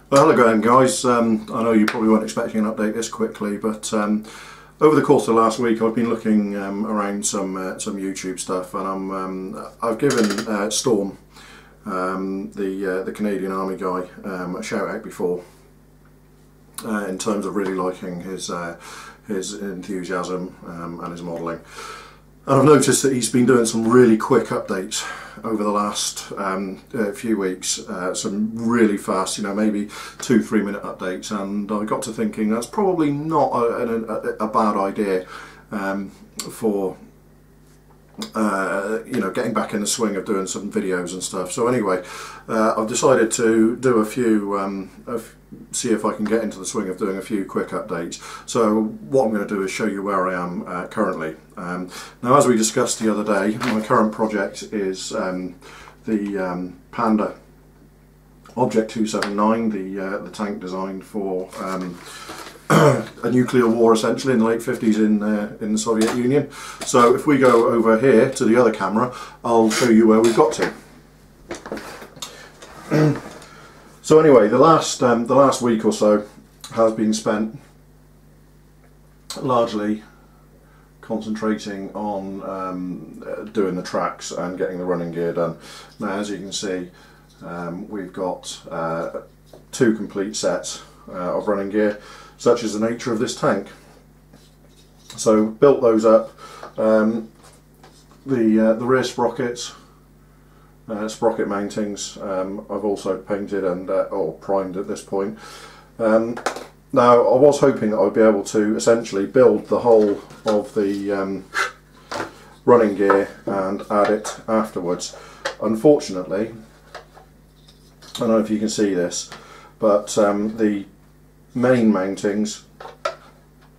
Well, hello again, guys. I know you probably weren't expecting an update this quickly, but over the course of the last week I've been looking around some YouTube stuff, and I've given Storm, the Canadian Army guy, a shout out before in terms of really liking his enthusiasm and his modelling. And I've noticed that he's been doing some really quick updates over the last few weeks, some really fast, maybe 2-3 minute updates, and I got to thinking that's probably not a bad idea for getting back in the swing of doing some videos and stuff. So anyway, I've decided to do a few, see if I can get into the swing of doing a few quick updates. So what I'm going to do is show you where I am currently. Now, as we discussed the other day, my current project is the Panda Objekt 279, the tank designed for a nuclear war, essentially, in the late 50s in the Soviet Union. So if we go over here to the other camera, I'll show you where we've got to. So anyway, the last week or so has been spent largely concentrating on doing the tracks and getting the running gear done. Now, as you can see, we've got 2 complete sets of running gear, such as the nature of this tank. So built those up. The rear sprockets, sprocket mountings, I've also painted and or primed at this point. Now, I was hoping that I'd be able to essentially build the whole of the running gear and add it afterwards. Unfortunately, I don't know if you can see this, but the main mountings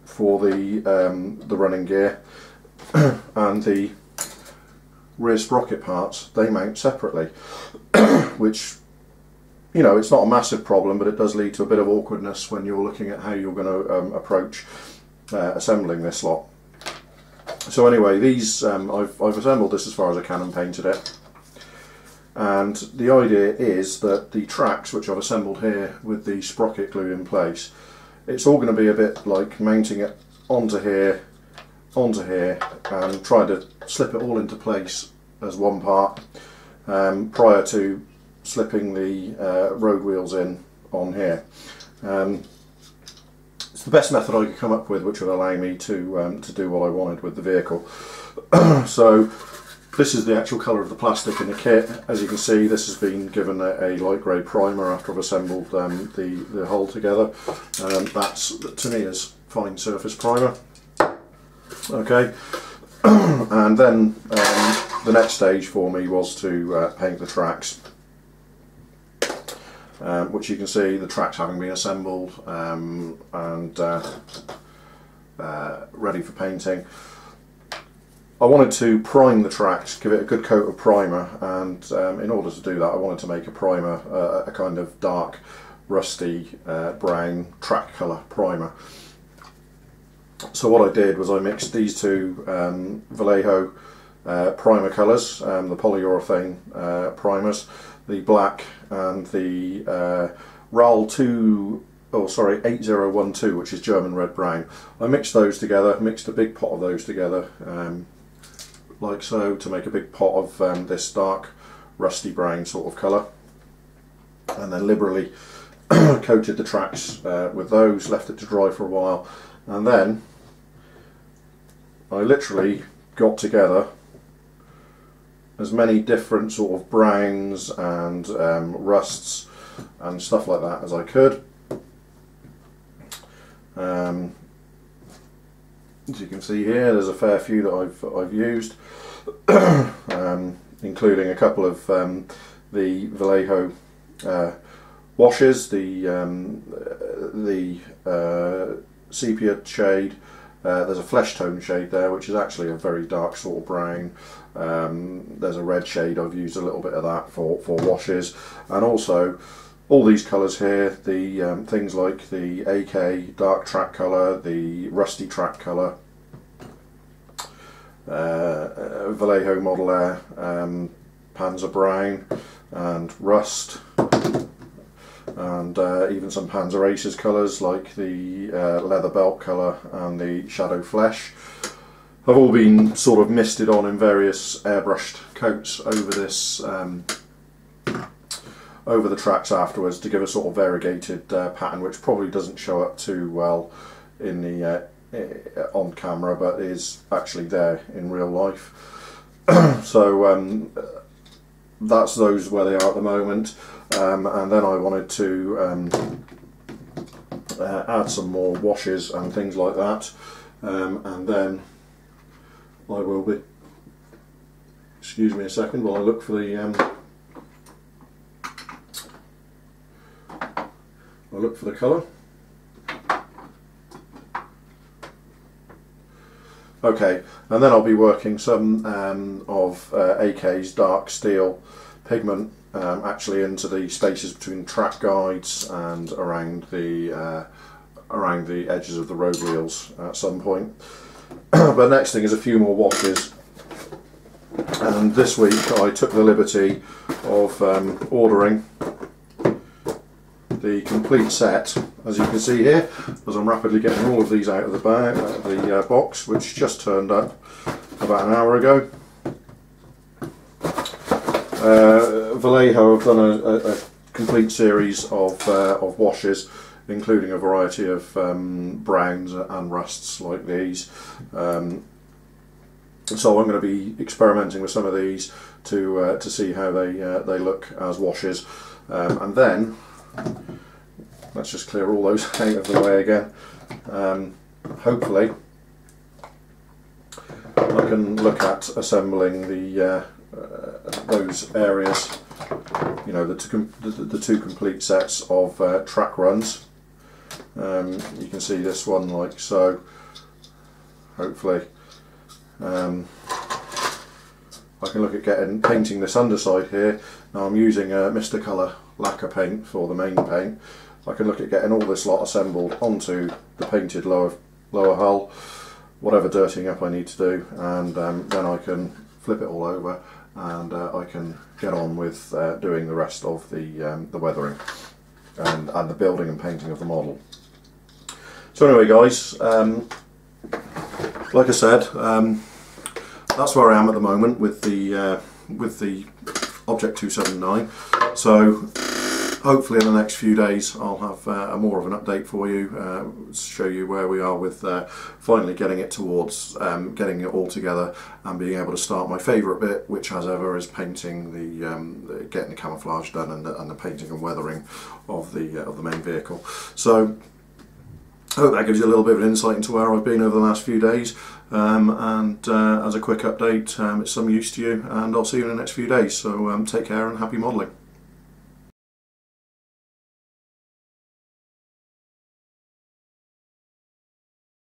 for the running gear and the rear sprocket parts, they mount separately, which, it's not a massive problem, but it does lead to a bit of awkwardness when you're looking at how you're going to approach assembling this lot. So anyway, these I've assembled this as far as I can and painted it. And the idea is that the tracks, which I've assembled here with the sprocket glued in place, it's all going to be a bit like mounting it onto here, and trying to slip it all into place as one part prior to slipping the road wheels in on here. It's the best method I could come up with, which would allow me to do what I wanted with the vehicle. So this is the actual colour of the plastic in the kit. As you can see, this has been given a light grey primer after I've assembled the hull together. That's, to me, is fine surface primer. Okay, and then the next stage for me was to paint the tracks, which you can see the tracks having been assembled and ready for painting. I wanted to prime the tracks, give it a good coat of primer, and in order to do that I wanted to make a primer, a kind of dark rusty brown track colour primer. So what I did was I mixed these 2 Vallejo primer colours, the polyurethane primers, the black and the RAL 8012, which is German red brown. I mixed those together, mixed a big pot of those together, like so, to make a big pot of this dark rusty brown sort of colour, and then liberally coated the tracks with those, left it to dry for a while, and then I literally got together as many different sort of browns and rusts and stuff like that as I could. As you can see here, there's a fair few that I've used, including a couple of the Vallejo washes, the sepia shade. There's a flesh tone shade there, which is actually a very dark sort of brown. There's a red shade, I've used a little bit of that for washes, and also all these colours here, the things like the AK dark track colour, the rusty track colour, Vallejo Model Air Panzer Brown and Rust, and even some Panzer Aces colours like the leather belt colour and the shadow flesh have all been sort of misted on in various airbrushed coats over this over the tracks afterwards to give a sort of variegated pattern, which probably doesn't show up too well in the on camera, but is actually there in real life. So that's those where they are at the moment, and then I wanted to add some more washes and things like that, and then I will be, excuse me a second while I look for the colour. Okay, and then I'll be working some of AK's dark steel pigment actually into the spaces between track guides and around the edges of the road wheels at some point. But next thing is a few more washes, and this week I took the liberty of ordering the complete set, as you can see here, as I'm rapidly getting all of these out of the bag, out of the box, which just turned up about an hour ago. Vallejo have done a complete series of washes, including a variety of browns and rusts like these. So I'm going to be experimenting with some of these to see how they look as washes, and then let's just clear all those out of the way again. Hopefully I can look at assembling the those areas, you know, the two complete sets of track runs. You can see this one like so. Hopefully I can look at painting this underside here. Now I'm using Mr. Colour lacquer paint for the main paint. I can look at getting all this lot assembled onto the painted lower hull, whatever dirtying up I need to do, and then I can flip it all over and I can get on with doing the rest of the weathering and the building and painting of the model. So anyway guys, like I said, that's where I am at the moment with the Objekt 279. So hopefully in the next few days I'll have more of an update for you, show you where we are with finally getting it towards getting it all together and being able to start my favourite bit, which as ever is painting getting the camouflage done and the painting and weathering of the main vehicle. So I hope that gives you a little bit of an insight into where I've been over the last few days, and as a quick update, it's some use to you, and I'll see you in the next few days. So take care and happy modelling.